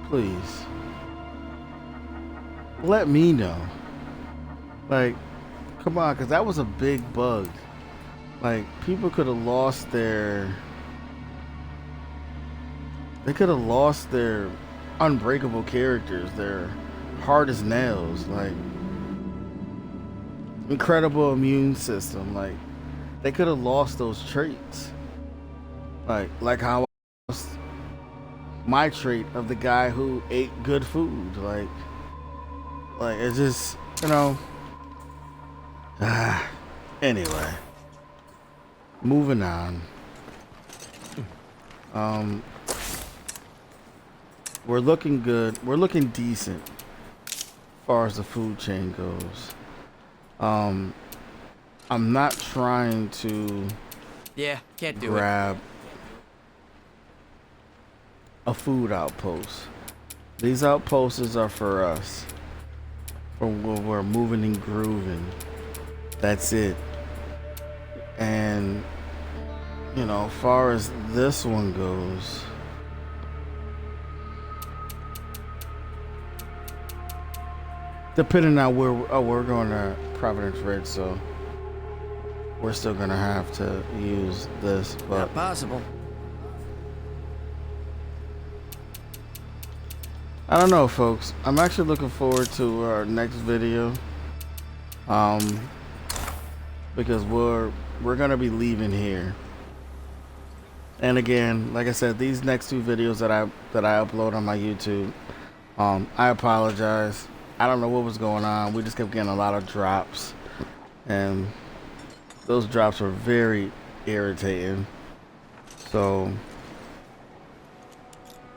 please let me know. Like, come on, because that was a big bug. Like, people could have lost their... They could have lost their unbreakable characters, their hard as nails, like incredible immune system. Like, they could have lost those traits. Like how I lost my trait of the guy who ate good food. Like it's just, you know. Anyway, moving on. We're looking good. We're looking decent as far as the food chain goes. I'm not trying to can't do grab a food outpost. These outposts are for us. For when we're moving and grooving. That's it. And, you know, as far as this one goes, depending on where we're going to Providence Ridge, so we're still gonna have to use this, but Not possible. I don't know, folks. I'm actually looking forward to our next video, because we're gonna be leaving here. And again, like I said, these next two videos that I upload on my YouTube, I apologize. I don't know what was going on. We just kept getting a lot of drops, and those drops were very irritating. So,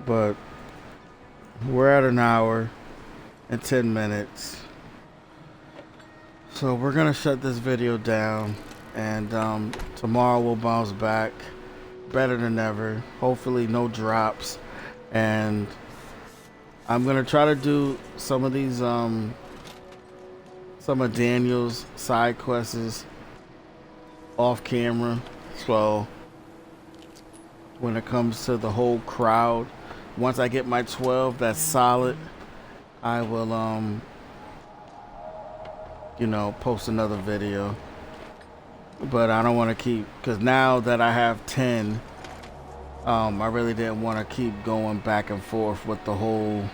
but we're at an hour and 10 minutes. So we're gonna shut this video down, and tomorrow we'll bounce back better than ever. Hopefully no drops, and I'm gonna try to do some of these some of Daniel's side quests off camera. So when it comes to the whole crowd, once I get my 12 that's solid, I will you know, post another video. But I don't want to keep, because now that I have 10, I really didn't want to keep going back and forth with the whole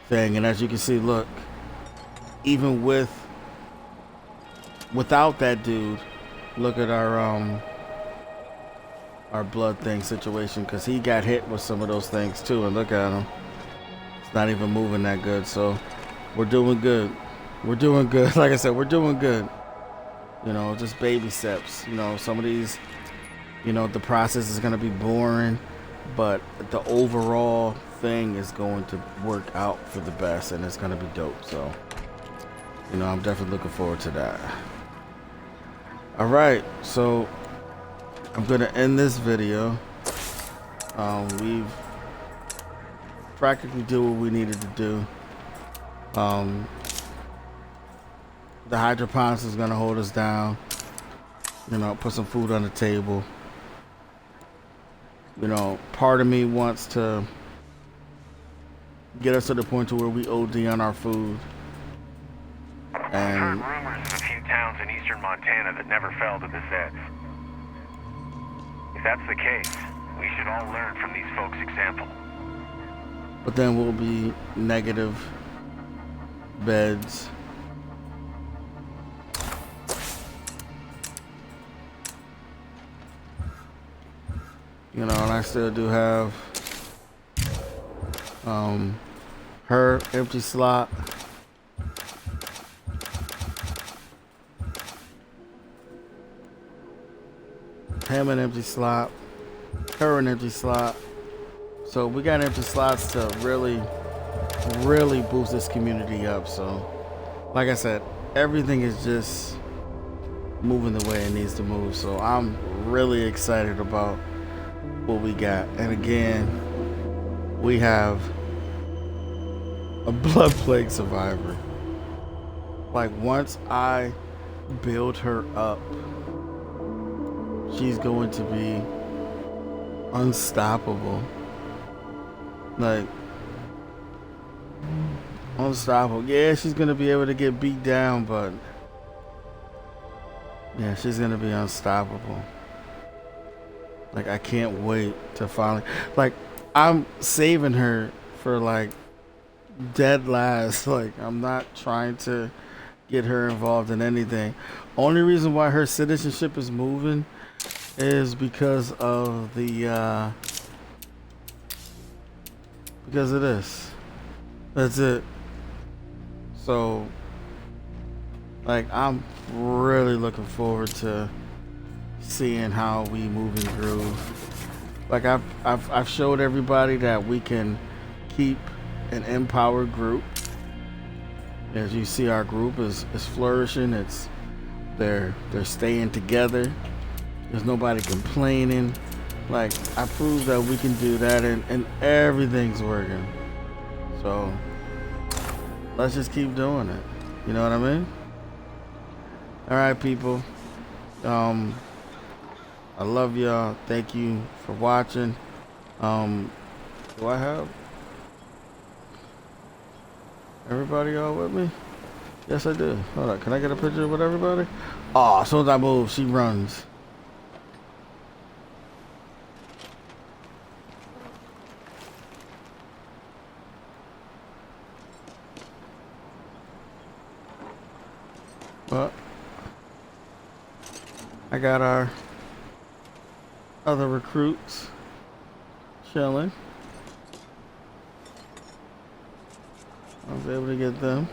thing. And as you can see, look, even without that dude, look at our our blood thing situation, because he got hit with some of those things too, and look at him. It's not even moving that good, so we're doing good. We're doing good. Like I said, we're doing good. You know, just baby steps. You know, some of these, you know, the process is going to be boring, but the overall thing is going to work out for the best, and it's going to be dope. So, you know, I'm definitely looking forward to that. All right, so I'm going to end this video. We've practically did what we needed to do. The hydroponics is gonna hold us down. You know, put some food on the table. You know, part of me wants to get us to the point to where we OD on our food. And I've heard rumors of a few towns in eastern Montana that never fell to this edge. If that's the case, we should all learn from these folks' example. but then we'll be negative beds. You know, and I still do have her empty slot. Him an empty slot. Her an empty slot. So we got empty slots to really boost this community up. So like I said, everything is just moving the way it needs to move. So I'm really excited about what we got. And again, we have a blood plague survivor. Like, once I build her up, she's going to be unstoppable. Like, unstoppable. Yeah, she's gonna be able to get beat down, but yeah, she's gonna be unstoppable. Like, I can't wait to finally, like, I'm saving her for like dead last. Like, I'm not trying to get her involved in anything. Only reason why her citizenship is moving is because of the because of this. That's it. So like, I'm really looking forward to seeing how we move and groove. Like, I've showed everybody that we can keep an empowered group. As you see, our group is flourishing. They're staying together. There's nobody complaining. Like, I proved that we can do that, and everything's working. So let's just keep doing it. You know what I mean? All right, people. I love y'all. Thank you for watching. Do I have everybody all with me? Yes, I do. Hold on. Can I get a picture with everybody? Oh, as soon as I move, she runs. But I got our other recruits chilling. I was able to get them.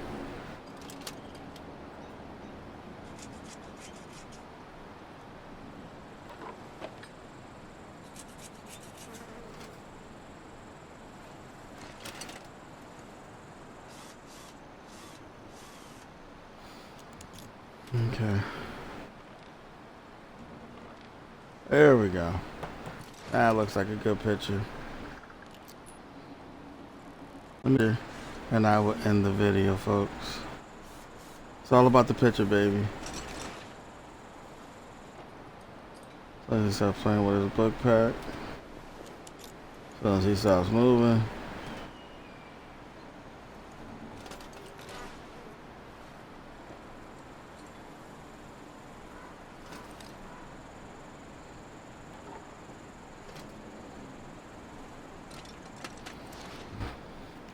Okay. There we go. That looks like a good picture. And I will end the video, folks. It's all about the picture, baby. So he stops playing with his book pack. So as he stops moving.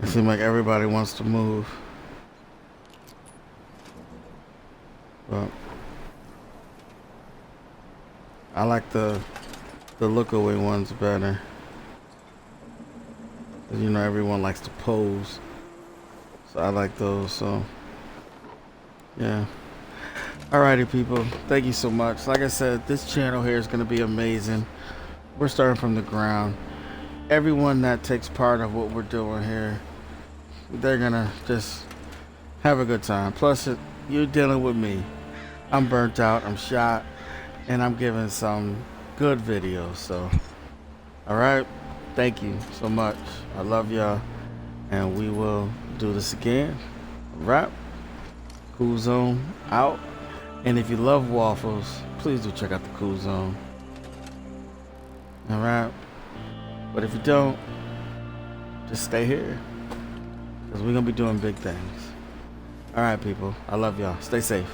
It seems like everybody wants to move. But I like the the look-away one's better. 'Cause, you know, everyone likes to pose. So I like those, so yeah. Alrighty, people. Thank you so much. Like I said, this channel here is going to be amazing. We're starting from the ground. Everyone that takes part of what we're doing here, they're going to just have a good time. Plus, you're dealing with me. I'm burnt out. I'm shot. And I'm giving some good videos. So, alright. Thank you so much. I love y'all. And we will do this again. Alright. Kool Zone out. And if you love waffles, please do check out the Kool Zone. Alright? But if you don't, just stay here. Because we're going to be doing big things. Alright, people. I love y'all. Stay safe.